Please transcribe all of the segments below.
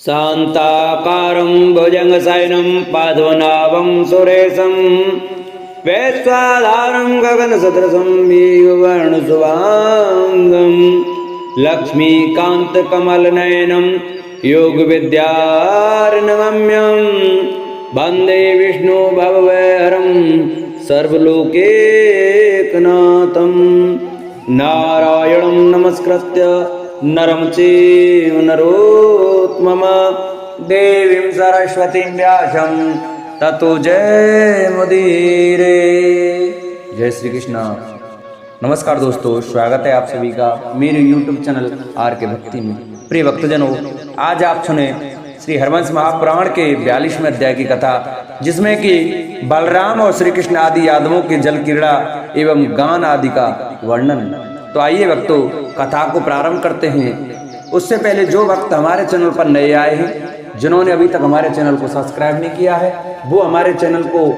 शान्ताकारं भुजङ्गशयनं पार्श्वनाभं सुरेशं वैश्वाधारं गगनसदृशं मेघवर्णशुभाङ्गं लक्ष्मीकान्तकमलनयनं योगविद्यार्णवम्यं वन्दे विष्णुभवभयहरं सर्वलोकैकनाथं नारायणं नमस्कृत्य नरं चैव नरोत्तमं देवीं सरस्वतीं व्यासं ततो जयमुदीरये। जय श्री कृष्ण। नमस्कार दोस्तों, स्वागत है आप सभी का मेरे YouTube चैनल आर के भक्ति में। प्रिय भक्तजनों, आज आप सुने श्री हरिवंश महापुराण के 42वें अध्याय की कथा, जिसमें कि बलराम और श्री कृष्ण आदि यादवों के जल क्रीड़ा एवं गान आदि का वर्णन। तो आइए भक्तों, कथा को प्रारंभ करते हैं। उससे पहले जो भक्त हमारे चैनल पर नए आए हैं, जिन्होंने अभी तक हमारे चैनल को सब्सक्राइब नहीं किया है, वो हमारे चैनल को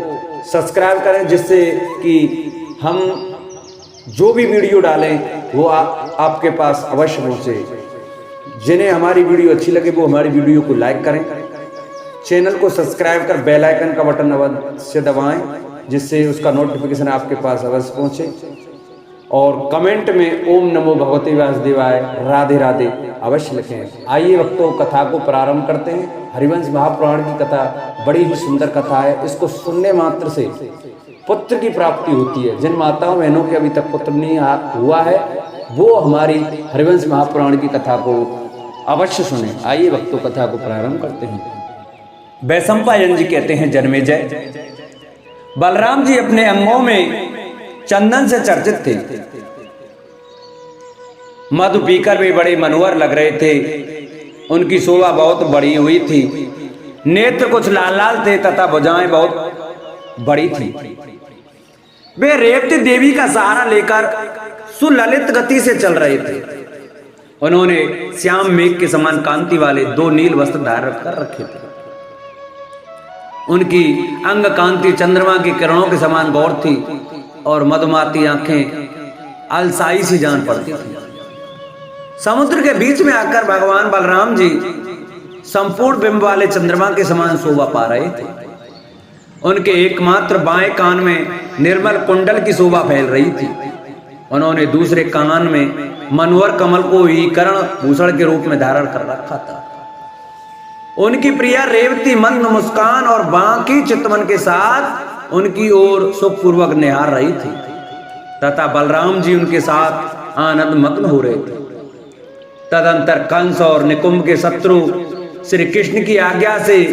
सब्सक्राइब करें, जिससे कि हम जो भी वीडियो डालें वो आपके पास अवश्य पहुँचे। जिन्हें हमारी वीडियो अच्छी लगे वो हमारी वीडियो को लाइक करें, चैनल को सब्सक्राइब कर बेल आइकन का बटन अवश्य दबाएं, जिससे उसका नोटिफिकेशन आपके पास अवश्य पहुँचे। और कमेंट में ओम नमो भगवते वासुदेवाय राधे राधे अवश्य लिखें। आइए भक्तों, कथा को प्रारंभ करते हैं। हरिवंश महापुराण की कथा बड़ी ही सुंदर कथा है। इसको सुनने मात्र से पुत्र की प्राप्ति होती है। जिन माताओं बहनों के अभी तक पुत्र नहीं हुआ है, वो हमारी हरिवंश महापुराण की कथा को अवश्य सुने। आइए भक्तों, कथा को प्रारंभ करते हैं। वैशंपायन जी कहते हैं, जन्मेजय, बलराम जी अपने अंगों में चंदन से चर्चित थे। मधु पीकर वे बड़े मनोहर लग रहे थे। उनकी शोभा बहुत बड़ी हुई थी। नेत्र कुछ लाल लाल थे तथा भुजाएं बहुत बड़ी थी। वे रेवती देवी का सहारा लेकर सुललित गति से चल रहे थे। उन्होंने श्याम मेघ के समान कांति वाले 2 नील वस्त्र धारण कर रखे थे। उनकी अंग कांति चंद्रमा की किरणों के समान गौर थी और मधुमाती आंखें अलसाई सी जान पड़ती थी। समुद्र के बीच में आकर भगवान बलराम जी संपूर्ण बिंब वाले चंद्रमा के समान शोभा पा रहे थे। उनके एकमात्र बाएं कान में निर्मल कुंडल की शोभा फैल रही थी। उन्होंने दूसरे कान में मनोहर कमल को ही कर्ण भूषण के रूप में धारण कर रखा था। उनकी प्रिया रेवती मंद मुस्कान और बांकी चितवन के साथ उनकी ओर सुखपूर्वक निहार रही थी तथा बलराम जी उनके साथ आनंद मग्न हो रहे थे। तदंतर कंस और निकुंभ के शत्रु श्री कृष्ण की आज्ञा से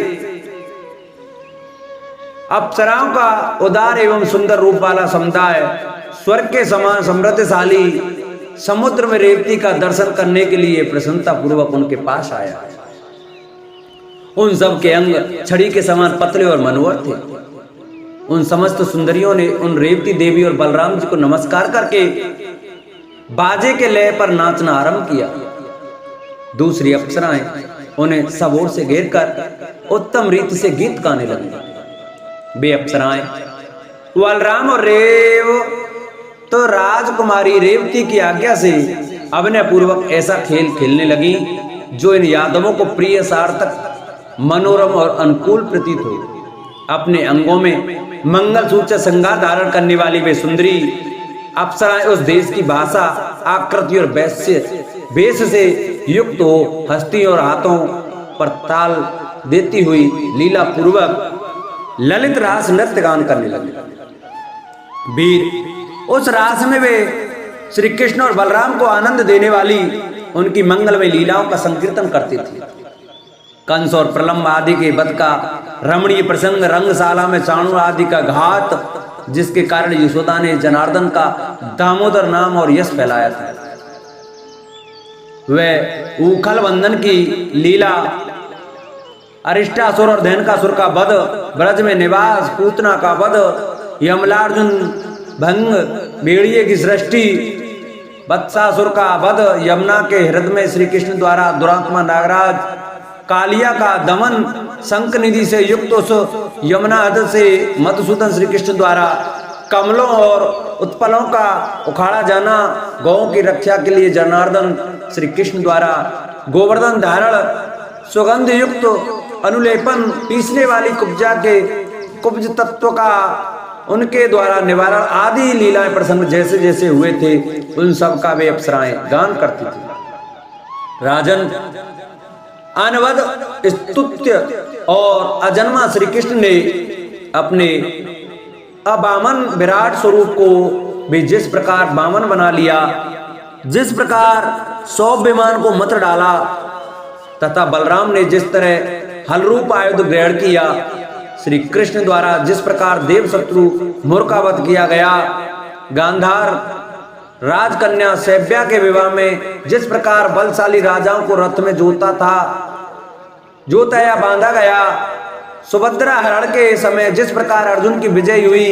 अप्सराओं का उदार एवं सुंदर रूप वाला समुदाय स्वर्ग के समान समृद्धशाली समुद्र में रेवती का दर्शन करने के लिए प्रसन्नता पूर्वक उनके पास आया। उन सब के अंग छड़ी के समान पतले और मनोहर थे। उन समस्त सुंदरियों ने उन रेवती देवी और बलराम जी को नमस्कार करके बाजे के लय पर नाचना आरंभ किया। दूसरी अप्सराएं उन्हें सब ओर से घेर कर उत्तम रीति से गीत गाने लगी। वे अप्सराएं बलराम और रेव तो राजकुमारी रेवती की आज्ञा से अभिनय पूर्वक ऐसा खेल खेलने लगी जो इन यादवों को प्रिय, सार्थक, मनोरम और अनुकूल प्रतीत हो। अपने अंगों में मंगल सूत्र श्रृंगार धारण करने वाली वे सुंदरी अप्सराएं उस देश की भाषा, आकृति और वेश से युक्त हो हस्ती और हाथों पर ताल देती हुई लीला पूर्वक ललित रास नृत्य गान करने लगे। वीर उस रास में वे श्री कृष्ण और बलराम को आनंद देने वाली उनकी मंगलमय लीलाओं का संकीर्तन करती थी। कंस और प्रलंब आदि के वध का रमणीय प्रसंग, रंगशाला में चाणूर आदि का घात, जिसके कारण यशोदा ने जनार्दन का दामोदर नाम और यश फैलाया था। वह उखल बंधन की लीला, अरिष्टासुर और धैनकासुर का वध, ब्रज में निवास, पूतना का वध, यमलार्जुन भंग, भेड़िए की सृष्टि, वत्सासुर का वध, यमुना के हृदय में श्री कृष्ण द्वारा दुरात्मा नागराज, कालिया का दमन, शंख निधि से युक्त उस यमुना हृदय से मधुसूदन श्री कृष्ण द्वारा कमलों और उत्पलों का उखाड़ा जाना, गौओं की रक्षा के लिए जनार्दन श्री कृष्ण द्वारा गोवर्धन धारण सुगंध युक्त अनुलेपन, पीसने वाली कुब्जा के कुब्ज तत्व का उनके द्वारा निवारण आदि लीलाएं प्रसंग जैसे जैसे हुए थे उन सब का वे अप्सराएं गान करती थी। राजन, अनवद स्तुत्य और अजन्मा श्री कृष्ण ने अपने अबामन विराट स्वरूप को भी जिस प्रकार बामन बना लिया, जिस प्रकार 100 विमान को मत डाला, तथा बलराम ने जिस तरह हलरूप आयुध ग्रहण किया, श्री कृष्ण द्वारा जिस प्रकार देव शत्रु मूर्खावत किया गया, गांधार राजकन्या सैव्या के विवाह में जिस प्रकार बलशाली राजाओं को रथ में जोताया बांधा गया, सुभद्रा हरण के समय जिस प्रकार अर्जुन की विजय हुई,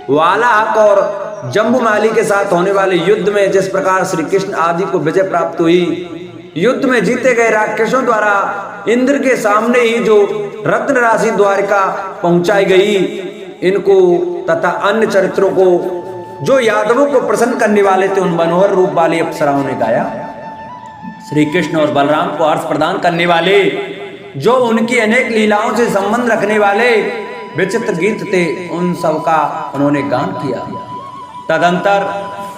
वालाहक और जम्बूमाली के साथ होने वाले युद्ध में जिस प्रकार श्री कृष्ण आदि को विजय प्राप्त हुई, युद्ध में जीते गए राक्षसों द्वारा इंद्र के सामने ही जो रत्न राशि द्वारिका पहुंचाई गई, इनको तथा अन्य चरित्रों को जो यादवों को प्रसन्न करने वाले थे, उन मनोहर रूप वाली अप्सराओं ने गाया। श्री कृष्ण और बलराम को हर्ष प्रदान करने वाले, जो उनकी अनेक लीलाओं से संबंध रखने वाले विचित्र गीत थे, उन सब का उन्होंने गान किया। तदंतर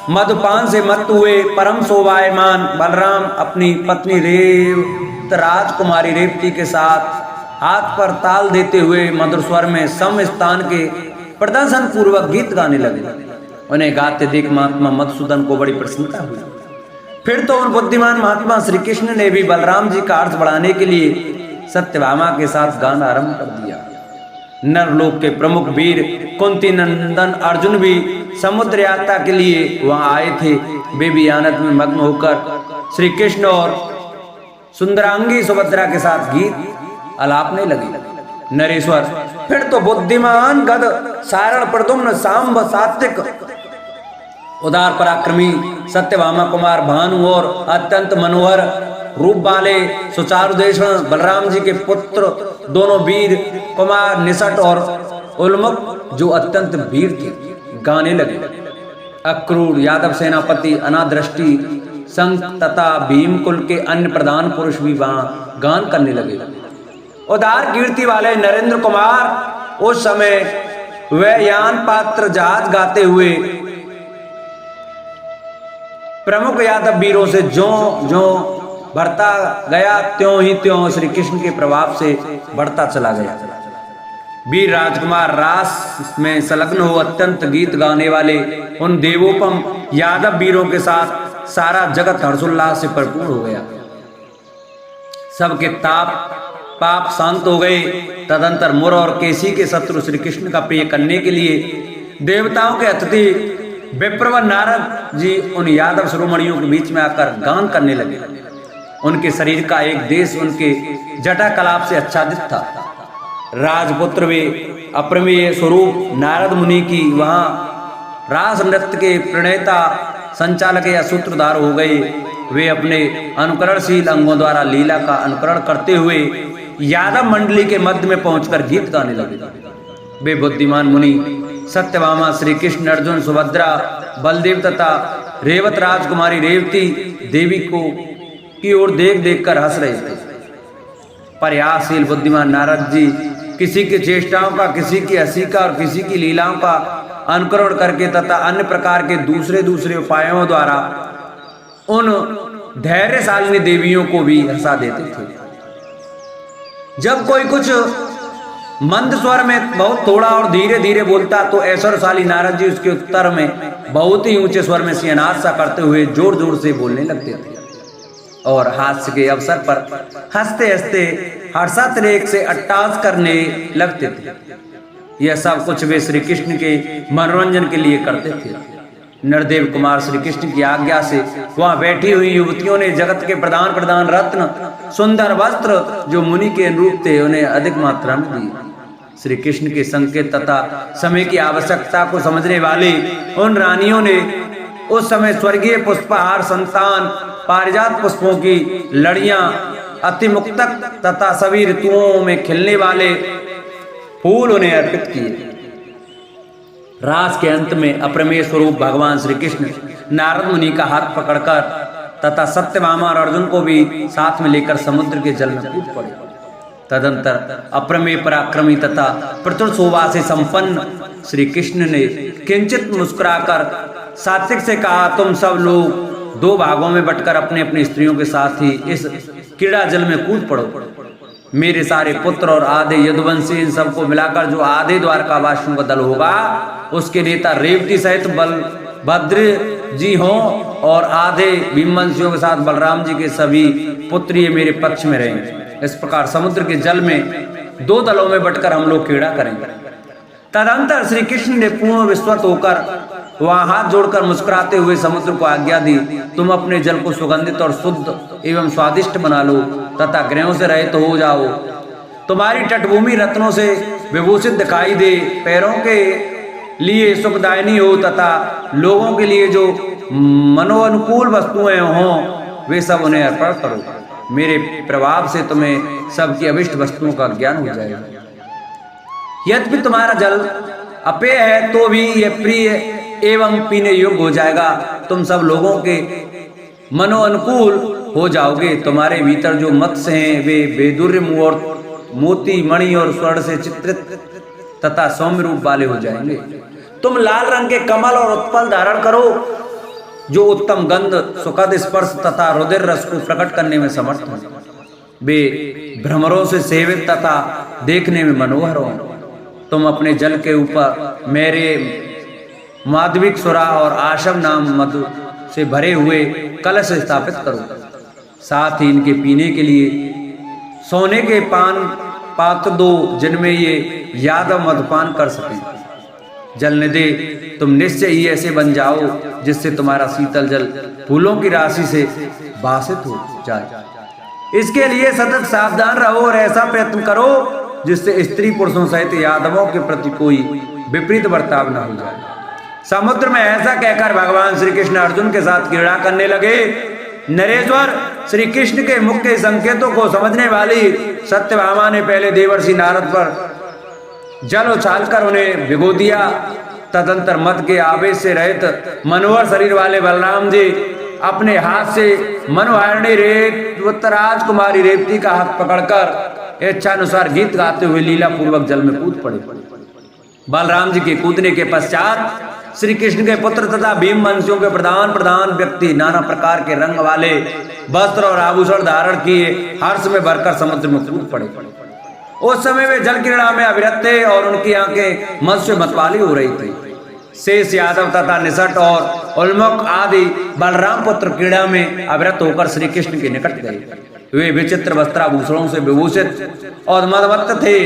मधुपान से मत हुए परम शोभायमान बलराम अपनी पत्नी राजकुमारी रेवती के साथ हाथ पर ताल देते हुए मधुर स्वर में सम स्थान के प्रदर्शन पूर्वक गीत गाने लगे। उन्हें गाते देख महात्मा मधुसूदन को बड़ी प्रसन्नता हुई। फिर तो उन बुद्धिमान महात्मा श्री कृष्ण ने भी बलराम जी का अर्थ बढ़ाने के लिए सत्यभामा के साथ गाना आरंभ कर दिया। नरलोक के प्रमुख वीर कुंती नंदन अर्जुन भी समुद्र यात्रा के लिए वहां आए थे। वे भी आनंद में मग्न होकर श्री कृष्ण और सुंदरांगी सुभद्रा के साथ गीत अलापने लगे। नरेश्वर, फिर तो बुद्धिमान गद सारण प्रद्युम्न सांब सात्विक उदार पराक्रमी सत्यभामा कुमार भानु और अत्यंत मनोहर रूप वाले सुचारुदेशन बलराम जी के पुत्र दोनों वीर कुमार निषट और उल्मुख, जो अत्यंत वीर थे, गाने लगे। अक्रूर यादव सेनापति अनादृष्टि संघ तथा भीमकुल के अन्य प्रधान पुरुष भी वहां गान करने लगे। उदार कीर्ति वाले नरेंद्र कुमार उस समय वह यान पात्र जहाज गाते हुए प्रमुख यादव वीरों से जो बढ़ता गया, त्यों ही त्यों श्री कृष्ण के प्रभाव से बढ़ता चला गया। वीर राजकुमार रास में संलग्न हो अत्यंत गीत गाने वाले उन देवोपम यादव वीरों के साथ सारा जगत हर्षोल्लास से भरपूर हो गया। सबके पाप शांत हो गए। तदंतर मुर और केसी के शत्रु श्री कृष्ण का प्रिय करने के लिए देवताओं के अतिथि विप्रवर नारद जी उन यादव शिरोमणियों के बीच में आकर गान करने लगे। उनके शरीर का एक देश उनके जटा कलाप से आच्छादित था। राजपुत्र वे अप्रमेय स्वरूप नारद मुनि की वहां रास नृत्य के प्रणेता संचालक या सूत्रधार हो गए। वे अपने अनुकरणशील अंगों द्वारा लीला का अनुकरण करते हुए यादव मंडली के मध्य में पहुंचकर गीत गाने लगे। वे बुद्धिमान मुनि सत्यभामा, श्री कृष्ण, अर्जुन, सुभद्रा, बलदेव तथा रेवत राजकुमारी रेवती देवी को की ओर देख देख कर हंस रहे थे। प्रयासशील बुद्धिमान नारद जी किसी की चेष्टाओं का, किसी की हंसी का और किसी की लीलाओं का अनुकरण करके तथा अन्य प्रकार के दूसरे उपायों द्वारा उन धैर्यशालिनी देवियों को भी हंसा देते थे। जब कोई कुछ मंद स्वर में बहुत थोड़ा और धीरे धीरे बोलता तो ऐश्वर्यशाली नारद जी उसके उत्तर में बहुत ही ऊंचे स्वर में सिंहनाद सा करते हुए जोर जोर से बोलने लगते थे और हास्य के अवसर पर हंसते हंसते हर्षातिरेक से अट्टहास करने लगते थे। यह सब कुछ वे श्री कृष्ण के मनोरंजन के लिए करते थे। नरदेव कुमार श्री कृष्ण की आज्ञा से वहां बैठी हुई युवतियों ने जगत के प्रधान रत्न, सुंदर वस्त्र जो मुनि के अनुरूप थे, उन्हें अधिक मात्रा में दी। श्री कृष्ण के संकेत तथा समय की आवश्यकता को समझने वाली उन रानियों ने उस समय स्वर्गीय पुष्पहार, संतान, पारिजात पुष्पों की लड़ियां, अतिमुक्तक तथा सभी ऋतुओं में खिलने वाले फूल उन्हें अर्पित किए। रास के अंत में अप्रमेय स्वरूप भगवान श्री कृष्ण नारद मुनि का हाथ पकड़कर तथा सत्यभामा और अर्जुन को भी साथ में लेकर समुद्र के जल में कूद पड़े। तदंतर अप्रमेय पराक्रमी तथा प्रचुर शोभा से संपन्न श्री कृष्ण ने किंचित मुस्कुराकर सात्विक से कहा, तुम सब लोग 2 भागों में बंटकर अपने अपने स्त्रियों के साथ ही इस क्रीड़ा जल में कूद पड़ो। मेरे सारे पुत्र और आधे यदुवंशी इन सबको मिलाकर जो आधे द्वारकावासियों का दल होगा, उसके नेता रेवती सहित बलभद्र जी हों और आधे भीमवंशियों के साथ बलराम जी के सभी पुत्र ये मेरे पक्ष में रहेंगे। इस प्रकार समुद्र के जल में 2 दलों में बंटकर हम लोग क्रीड़ा करेंगे। तदंतर श्री कृष्ण ने पूर्ण विश्वत होकर वहां हाथ जोड़कर मुस्कुराते हुए समुद्र को आज्ञा दी, तुम अपने जल को सुगंधित और शुद्ध एवं स्वादिष्ट बना लो तथा ग्रहों से रहित हो जाओ। तुम्हारी तटभूमि रत्नों से विभूषित दिखाई दे, पैरों के लिए सुखदायिनी हो तथा लोगों के लिए जो मनोअनुकूल वस्तुएं हों वे सब उन्हें अर्पण करो। मेरे प्रभाव से तुम्हें सबकी अभिष्ट वस्तुओं का ज्ञान हो जाएगा। यद्यपि तुम्हारा जल अपेय है तो भी यह प्रिय एवं पीने योग्य हो जाएगा। तुम सब लोगों के मनोअनुकूल हो जाओगे। तुम्हारे भीतर जो मत्स्य हैं वे वैदुर्य और मोती मणि और स्वर्ण से चित्रित तथा सौम्य रूप वाले हो जाएंगे। तुम लाल रंग के कमल और उत्पल धारण करो जो उत्तम गंध सुखद स्पर्श तथा रुधिर रस को प्रकट करने में समर्थ हैं। वे भ्रमरों से सेवित तथा देखने में मनोहर हो। तुम अपने जल के ऊपर मेरे माधविक सुरा और आशव नाम मधु से भरे हुए कलश स्थापित करो। साथ ही इनके पीने के लिए सोने के पान पात्र 2 जिनमें ये यादव मधुपान कर सकें। जल निधि तुम निश्चय ही ऐसे बन जाओ जिससे तुम्हारा शीतल जल फूलों की राशि से भासित हो जाए। इसके लिए सतत सावधान रहो और ऐसा प्रयत्न करो जिससे स्त्री पुरुषों सहित यादवों के प्रति कोई विपरीत बर्ताव न हो जाए। समुद्र में ऐसा कहकर भगवान श्री कृष्ण अर्जुन के साथ क्रीड़ा करने लगे। नरेश्वर श्री कृष्ण के मुख्य संकेतों को समझने वाली सत्यभामा ने पहले देवर्षि नारद पर जल उछालकर उन्हें भिगो दिया। तदंतर मद के आवेश से रहित मनोहर शरीर वाले बलराम जी अपने हाथ से मनोहारिणी राजकुमारी रेवती का हाथ पकड़कर इच्छानुसार गीत गाते हुए लीला पूर्वक जल में कूद पड़े। बलराम जी के कूदने के पश्चात श्री कृष्ण के पुत्र तथा भीमवंशियों के प्रधान व्यक्ति नाना प्रकार के रंग वाले वस्त्र और आभूषण धारण किए हर्ष में भरकर समुद्र में कूद पड़े। उस समय वे जल क्रीड़ा में अविरत थे और उनकी आंखें मत्स्य मतवाली हो रही थी। शेष यादव तथा निसट और उल्मुख आदि बलराम पुत्र क्रीड़ा में अविरत होकर श्री कृष्ण के निकट गए। वे विचित्र वस्त्राभूषणों से विभूषित और मदमत्त थे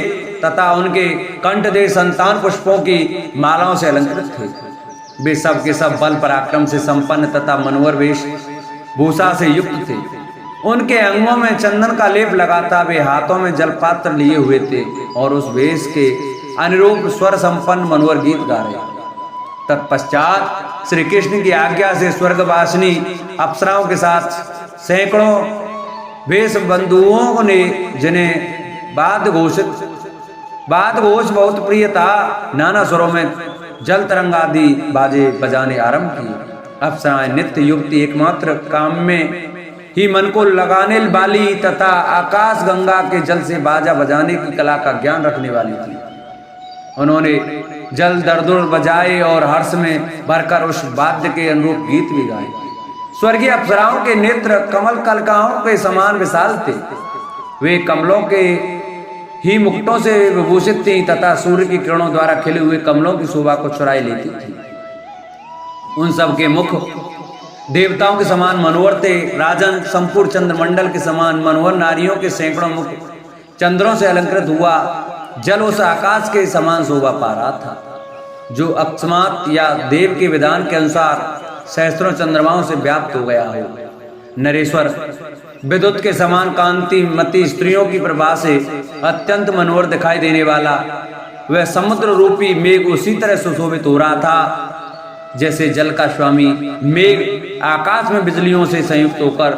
तथा उनके कंठ दे संतान पुष्पों की मालाओं से अलंकृत थे। वे सब के सब बल पराक्रम से संपन्न तथा मनोहर वेश भूषा से युक्त थे। उनके अंगों में चंदन का लेप लगा था। वे हाथों में जलपात्र लिए हुए थे और उस वेश के अनुरूप स्वर संपन्न मनोहर गीत गा रहे। तत्पश्चात श्री कृष्ण की आज्ञा से स्वर्गवासिनी अप्सराओं के साथ सैकड़ों वेश बंधुओं ने जिन्हें वाद्य घोष बहुत प्रिय था नाना स्वरों में जल तरंग आदि बाजे बजाने आरंभ किए। अप्सराएं नित्य युक्ति एकमात्र काम में ही मन को लगाने वाली तथा आकाश गंगा के जल से बाजा बजाने की कला का ज्ञान रखने वाली थी। उन्होंने जल दरदुर बजाए और हर्ष में भरकर उस वाद्य के अनुरूप गीत भी गाए। स्वर्गीय अप्सराओं के नेत्र कमल कलकाओं के समान विशाल थे। वे कमलों के ही मुकुटों से विभूषित थी तथा सूर्य की किरणों द्वारा खिले हुए कमलों की शोभा को चुराई लेती थी। उन सब के मुख देवताओं के समान मनोहर थे। राजन संपूर्ण चंद्रमंडल के समान मनोहर नारियों के सैकड़ों मुख चंद्रों से अलंकृत हुआ जल उस आकाश के समान शोभा पा रहा था जो अकस्मात या देव के विधान के अनुसार सहस्त्रों चंद्रमाओं से व्याप्त हो गया हो। नरेश्वर विद्युत के समान कांति मती स्त्रियों की प्रभा से अत्यंत मनोहर दिखाई देने वाला वह समुद्र रूपी मेघ उसी तरह सुशोभित हो रहा था जैसे जल का स्वामी मेघ आकाश में बिजलियों से संयुक्त होकर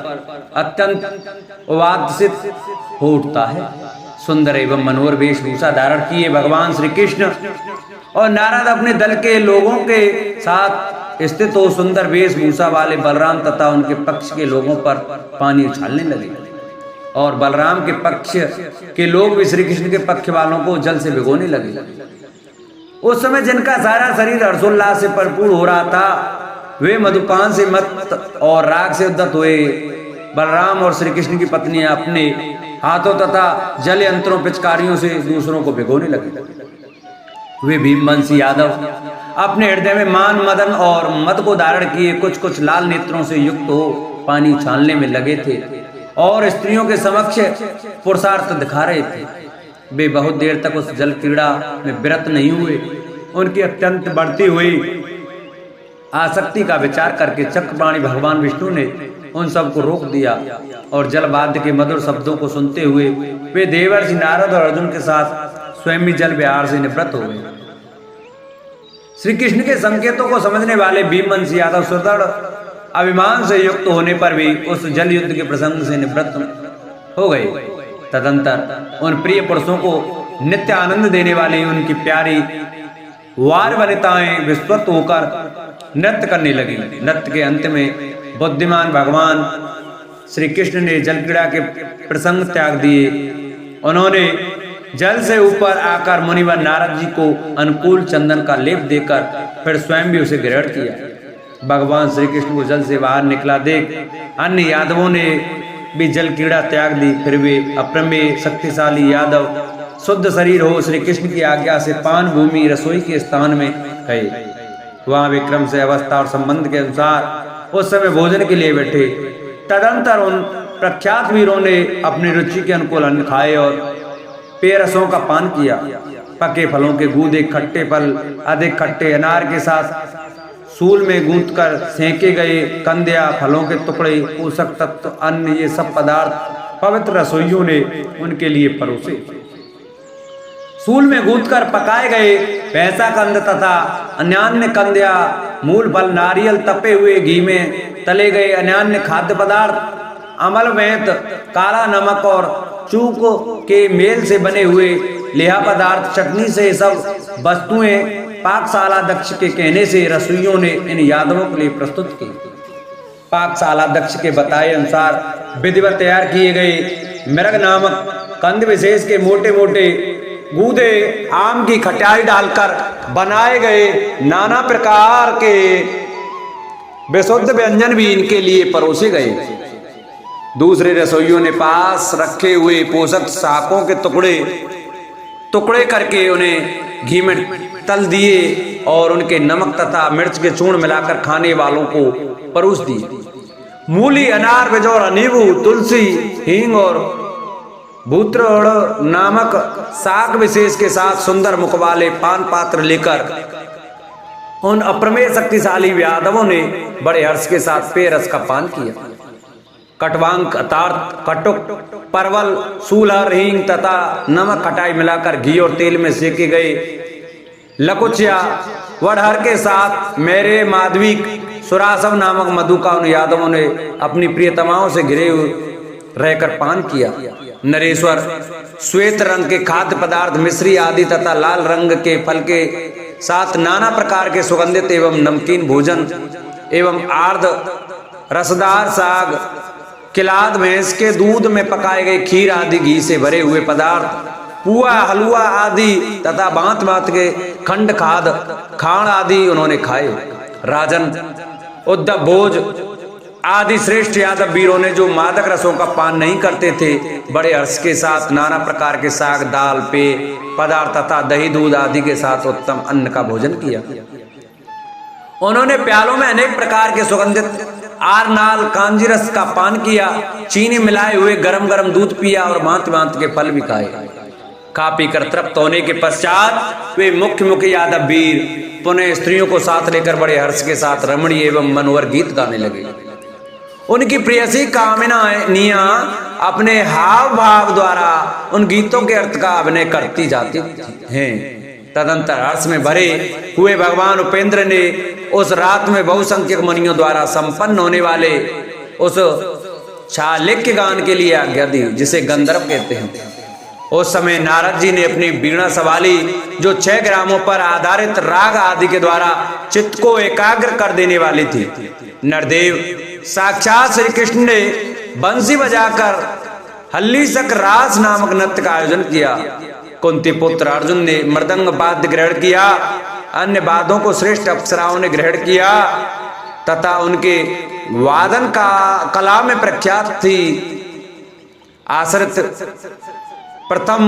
अत्यंत उवासित हो उठता है। सुंदर एवं मनोहर वेशभूषा धारण किए भगवान श्री कृष्ण और नारद अपने दल के लोगों के साथ स्थित हो सुंदर वेशभूषा वाले बलराम तथा उनके पक्ष के लोगों पर पानी उछालने लगे और बलराम के पक्ष के लोग भी श्री कृष्ण के पक्ष वालों को जल से भिगोने लगे। उस समय जिनका सारा शरीर हर्षोल्लास से भरपूर हो रहा था वे मधुपान से मत और राग से उद्धत हुए। बलराम और श्री कृष्ण की पत्नियां अपने हाथों तथा जल यंत्रों पिचकारियों से दूसरों को भिगोने लगे। वे भीमवंशी यादव अपने हृदय में मान मदन और मद को धारण किए कुछ कुछ लाल नेत्रों से युक्त हो पानी उछालने में लगे थे और स्त्रियों के समक्ष पुरुषार्थ दिखा रहे थे। वे बहुत देर तक उस जल क्रीड़ा में विरत नहीं हुए। उनकी अत्यंत बढ़ती हुई आसक्ति का विचार करके चक्रपाणी भगवान विष्णु ने उन सबको रोक दिया और जलवाद्य के मधुर शब्दों को सुनते हुए वे देवर्षि नारद और अर्जुन के साथ स्वयं भी जल विहार से निवृत्त हो गए। श्री कृष्ण के संकेतों को समझने वाले भीमवंशी यादव सुदृढ़ अभिमान से युक्त होने पर भी उस जल युद्ध के प्रसंग से निवृत्त हो गए। तदंतर उन प्रिय पुरुषों को नित्य आनंद देने वाली उनकी प्यारी वार वनिताएं विस्वत होकर नृत्य करने लगी। नृत्य के अंत में बुद्धिमान भगवान श्री कृष्ण ने जल क्रीड़ा के प्रसंग त्याग दिए। उन्होंने जल से ऊपर आकर मुनिवर नारद जी को अनुकूल चंदन का लेप देकर फिर स्वयं भी उसे ग्रहण किया। भगवान श्री कृष्ण को जल से बाहर निकला देख अन्य यादवों ने भी जल क्रीड़ा त्याग दी। फिर वे अप्रमेय शक्तिशाली यादव शुद्ध शरीर हो श्री कृष्ण की आज्ञा से पान भूमि रसोई के स्थान में गए। वहां विक्रम से अवस्था और संबंध के अनुसार उस समय भोजन के लिए बैठे। तदंतर उन प्रख्यात वीरों ने अपनी रुचि के अनुकूल अन्न खाए और पेय रसों का पान किया। पके फलों के गूदे, खट्टे फल, अधिक खट्टे अनार के साथ सूल में गूंथ कर सेके गए कंदिया, फलों के टुकड़े, पोषक तत्व, अन्न, ये सब पदार्थ पवित्र रसोइयों ने उनके लिए परोसे। सूल में गूंथ कर पकाए गए भैंसा कंद तथा अन्यान्य कंदिया, मूल फल, नारियल, तपे हुए घी में तले गए अन्यान्य खाद्य पदार्थ, अमल वेत, काला नमक और चूक के मेल से बने हुए लेहा पदार्थ, चटनी से सब वस्तुएं पाकशाला दक्ष के कहने से रसोइयों ने इन यादवों के लिए प्रस्तुत की। पाकशाला दक्ष के बताए अनुसार विधिवत तैयार किए गए मृग नामक कंद विशेष के मोटे मोटे गूदे आम की खटाई डालकर बनाए गए नाना प्रकार के विशुद्ध व्यंजन भी इनके लिए परोसे गए। दूसरे रसोइयों ने पास रखे हुए पोषक शाकों के टुकड़े करके उन्हें घी में तल दिए और उनके नमक तथा मिर्च के चूर्ण मिलाकर खाने वालों को परोस दिए। मूली, अनार, बिजौरा, नींबू, तुलसी, हींग और भूत्र नामक शाक विशेष के साथ सुंदर मुख वाले पान पात्र लेकर उन अप्रमेय शक्तिशाली यादवों ने बड़े हर्ष के साथ पेय रस का पान किया। कटवांग, अतार्थ, कटुक, परवल, सूलहर, हींग तथा नमक खटाई मिलाकर घी और तेल में सेके गए लकुचिया वड़हर के साथ मेरे माधविक सुरासव नामक मधु का उन यादवों ने अपनी प्रियतमाओं से घिरे रहकर पान किया। नरेश्वर श्वेत रंग के खाद्य पदार्थ, मिश्री आदि तथा लाल रंग के फल के साथ नाना प्रकार के सुगंधित एवं नमकीन भोजन एवं आर्द रसदार साग, किलाद भैंस के दूध में पकाए गए खीर आदि घी से भरे हुए पदार्थ, पुआ, हलवा आदि तथा भांत भांत के खंड खाण आदि उन्होंने खाए। राजन, उद्धव भोज आदि श्रेष्ठ यादव वीरों ने जो मादक रसों का पान नहीं करते थे बड़े हर्ष के साथ नाना प्रकार के साग, दाल, पेय पदार्थ तथा दही दूध आदि के साथ उत्तम अन्न का भोजन किया। उन्होंने प्यालों में अनेक प्रकार के सुगंधित आरनाल, कांजीरस का पान किया, चीनी मिलाए हुए गरम गरम दूध पिया और भांति भांति के फल भी खाए। खा पीकर तृप्त होने के पश्चात वे मुख्य यादव वीर पुनः स्त्रियों को साथ लेकर बड़े हर्ष के साथ रमणीय एवं मनोहर गीत गाने लगे। उनकी प्रेयसी कामिनियां अपने हाव भाव द्वारा उन गीतों के अर्थ का अभिनय करती जाती हैं। तदंतर हर्ष में भरे हुए भगवान उपेंद्र ने उस रात में बहुसंख्यक मुनियों द्वारा संपन्न होने वाले उस छालिक्य गान के लिए आज्ञा दी जिसे गंधर्व कहते हैं। उस समय नारद जी ने अपनी वीणा संभाली, जो 6 ग्रामों पर आधारित राग आदि के द्वारा चित्त को एकाग्र कर देने वाली थी। नरदेव साक्षात श्री कृष्ण ने बंसी बजाकर हल्लीसक रास नामक नृत्य का आयोजन किया। कुंती पुत्र अर्जुन ने मृदंग वाद्य ग्रहण किया, अन्य वाद्यों को श्रेष्ठ अप्सराओं ने ग्रहण किया तथा उनके वादन का कला में प्रख्यात थी। आश्रित प्रथम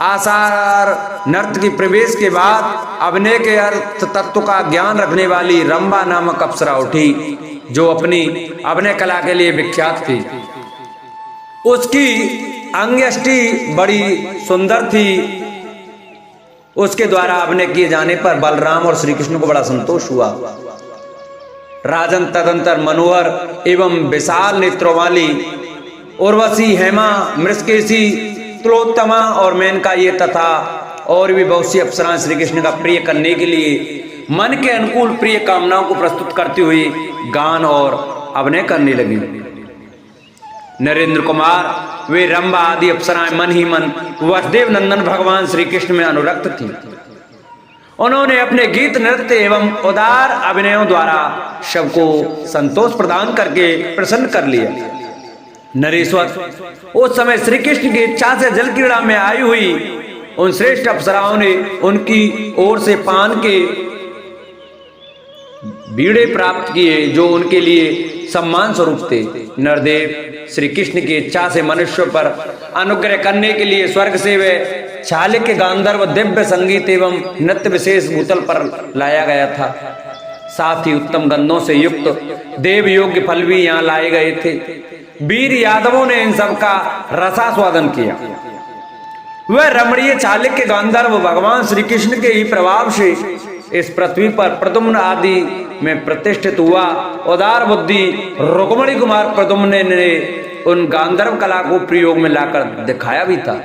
आसार नृत्य की प्रवेश के बाद अभिनय के अर्थ तत्व का ज्ञान रखने वाली रंभा नामक अप्सरा उठी, जो अपनी अभिनय कला के लिए विख्यात थी। उसकी अंगयष्टि बड़ी सुंदर थी। उसके द्वारा अभिनय किए जाने पर बलराम और श्री कृष्ण को बड़ा संतोष हुआ। राजन तदंतर मनोहर एवं विशाल नेत्रों वाली उर्वशी, हेमा, मृषकेशी, तिलोत्तमा और मेनका ये तथा और भी बहुत सी अप्सराएं श्री कृष्ण का प्रिय करने के लिए मन के अनुकूल प्रिय कामनाओं को प्रस्तुत करती हुई गान और अभिनय करने लगी। नरेंद्र कुमार वे रंभा आदि अप्सराएं मन ही मन वसुदेव नंदन भगवान श्री कृष्ण में अनुरक्त थी। उन्होंने अपने गीत, नृत्य एवं उदार अभिनयों द्वारा सबको संतोष प्रदान करके प्रसन्न कर लिया। नरेश्वर उस समय श्री कृष्ण की इच्छा से जल क्रीड़ा में आई हुई उन श्रेष्ठ अप्सराओं ने उनकी ओर से पान के बीड़े प्राप्त किए, जो उनके लिए सम्मान स्वरूप थे। नरदेव श्री कृष्ण की इच्छा से मनुष्यों पर अनुग्रह करने के लिए स्वर्ग से वे चालिक्य गांधर्व दिव्य संगीत एवं नृत्य विशेष भूतल पर लाया गया था। साथ ही उत्तम गंधों से युक्त देव योग्य फल भी यहाँ लाए गए थे। वीर यादवों ने इन सब का रसास्वादन किया। वह रमणीय चालिक्य गांधर्व भगवान श्री कृष्ण के ही प्रभाव से इस पृथ्वी पर प्रद्युम्न आदि में प्रतिष्ठित हुआ। उदार बुद्धि रुक्मणी कुमार प्रद्युम्न ने उन गांधर्व कला को प्रयोग में लाकर दिखाया भी था।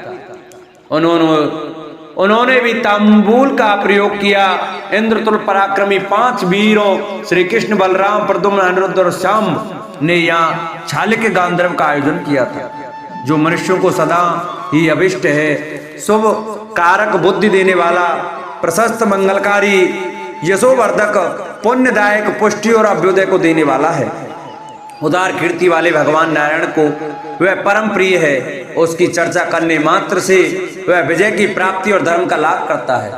उन्होंने भी तांबूल का प्रयोग किया। इंद्रतुल पराक्रमी 5 वीरों श्री कृष्ण, बलराम, प्रद्युम्न, अनिरुद्ध और श्याम ने यहाँ चालिक्य गांधर्व का आयोजन किया था, जो मनुष्यों को सदा ही अभिष्ट है, शुभ कारक, बुद्धि देने वाला, प्रशस्त, मंगलकारी, यशोवर्धक, पुण्यदायक, पुष्टि और अभ्युदय को देने वाला है। उदार कीर्ति वाले भगवान नारायण को वह परम प्रिय है। उसकी चर्चा करने मात्र से वह विजय की प्राप्ति और धर्म का लाभ करता है,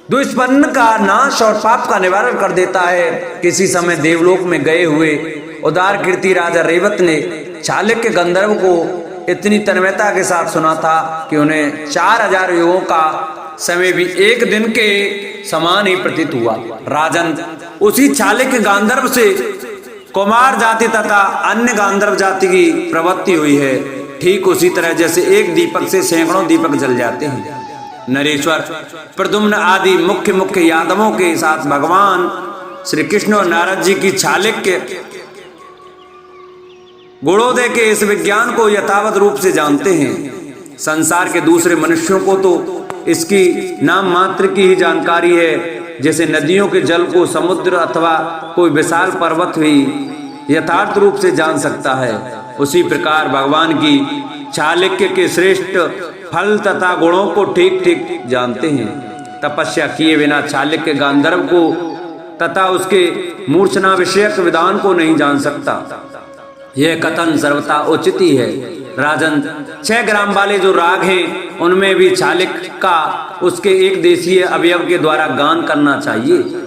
दुष्पन्न का नाश और पाप का निवारण कर देता है। किसी समय देवलोक में गए हुए उदार कीर्ति राजा रेवत ने चालिक्य गंधर्व को इतनी तन्मयता के साथ सुना था कि उन्हें 4000 युगों का समय भी एक दिन के समान ही प्रतीत हुआ। राजन, उसी चालिक्य गांधर्व से कुमार जाति तथा अन्य गांधर्व जाति की प्रवृत्ति हुई है, ठीक उसी तरह जैसे एक दीपक से सैकड़ों दीपक जल जाते हैं। नरेश्वर, प्रद्युम्न आदि मुख्य मुख्य यादवों के साथ भगवान श्री कृष्ण और नारद जी की चालिक्य गुणोदय के इस विज्ञान को यथावत रूप से जानते हैं। संसार के दूसरे मनुष्यों को तो इसकी नाम मात्र की ही जानकारी है, जैसे नदियों के जल को समुद्र अथवा कोई विशाल पर्वत भी यथार्थ रूप से जान सकता है। उसी प्रकार भगवान की चालिक्य के श्रेष्ठ फल तथा गुणों को ठीक ठीक जानते हैं। तपस्या किए बिना चालिक्य गांधर्व को तथा उसके मूर्छना विषयक विधान को नहीं जान सकता। यह कथन सर्वथा उचित ही है। राजन, 6 ग्राम वाले जो राग हैं उनमें भी चालिक्य का उसके एक देशीय अवयव के द्वारा गान करना चाहिए।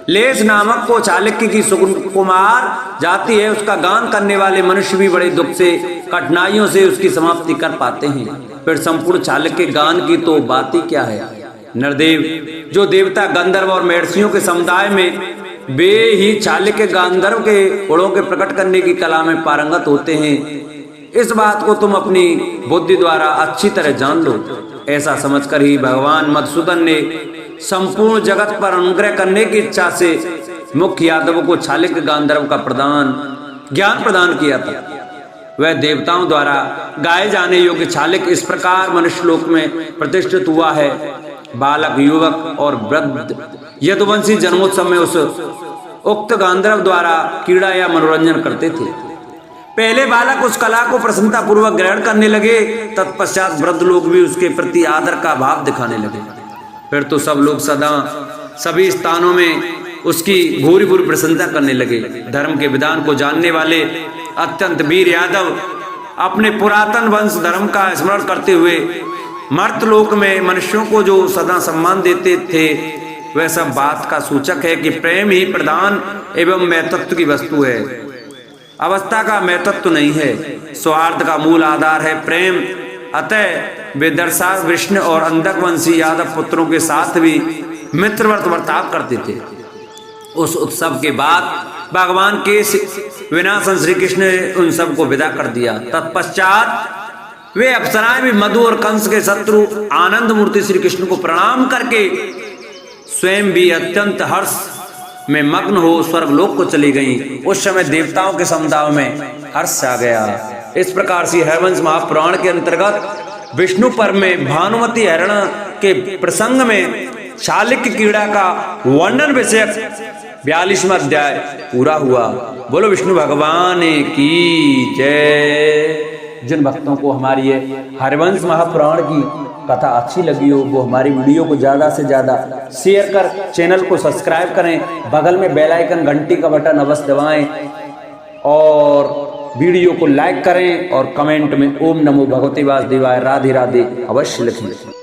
लेस नामक को चालिक्य की सुकुमार जाति है, उसका गान करने वाले मनुष्य भी बड़े दुख से, कठिनाइयों से उसकी समाप्ति कर पाते हैं। फिर संपूर्ण चालिक्य गान की तो बात ही क्या है। नरदेव, जो देवता, गंधर्व और महर्षियों के समुदाय में वे ही चालिक्य गांधर्व के गुणों के प्रकट करने की कला में पारंगत होते हैं, इस बात को तुम अपनी बुद्धि द्वारा अच्छी तरह जान लो। ऐसा समझकर ही भगवान मधुसूदन ने संपूर्ण जगत पर अनुग्रह करने की इच्छा से मुख्य यादवों को चालिक्य गांधर्व का ज्ञान प्रदान किया था। वह देवताओं द्वारा गाए जाने योग्य चालिक्य इस प्रकार मनुष्य लोक में प्रतिष्ठित हुआ है। बालक, युवक और वृद्ध यदुवंशी जन्मोत्सव में उस उक्त गांधर्व द्वारा क्रीड़ा या मनोरंजन करते थे। पहले बालक उस कला को प्रसन्नता पूर्वक ग्रहण करने लगे, तत्पश्चात वृद्ध लोग भी उसके प्रति आदर का भाव दिखाने लगे। फिर तो सब लोग सदा सभी स्थानों में उसकी भूरी भूरी प्रशंसा करने लगे। धर्म के विधान को जानने वाले अत्यंत वीर यादव अपने पुरातन वंश धर्म का स्मरण करते हुए मर्तलोक में मनुष्यों को जो सदा सम्मान देते थे, वह सब बात का सूचक है कि प्रेम ही प्रधान एवं महत्व की वस्तु है। अवस्था का महत्व नहीं है, स्वार्थ का मूल आधार है प्रेम। अतः वे दरसा विष्णु और अंधक वंशी यादव पुत्रों के साथ भी मित्रवत बर्ताव करते थे। उस उत्सव के बाद भगवान के विनाशन श्री कृष्ण ने उन सबको विदा कर दिया। तत्पश्चात वे अप्सराएं भी मधु और कंस के शत्रु आनंद मूर्ति श्री कृष्ण को प्रणाम करके स्वयं भी अत्यंत हर्ष में मग्न हो स्वर्गलोक को चली गईं। उस समय देवताओं के समुदाय में हर्ष आ गया। इस प्रकार से हरवंश महापुराण के अंतर्गत विष्णु पर्व में भानुमति हरण के प्रसंग में शालिक कीड़ा का वर्णन विषयक 42वां अध्याय पूरा हुआ। बोलो विष्णु भगवान की जय। जिन भक्तों को हमारी ये हरवंश महापुराण की कथा अच्छी लगी हो, वो हमारी वीडियो को ज्यादा से ज्यादा शेयर कर चैनल को सब्सक्राइब करें, बगल में बेल आइकन घंटी का बटन अवश्य दबाएं और वीडियो को लाइक करें और कमेंट में ओम नमो भगवते वासुदेवाय राधे राधे अवश्य लिखें।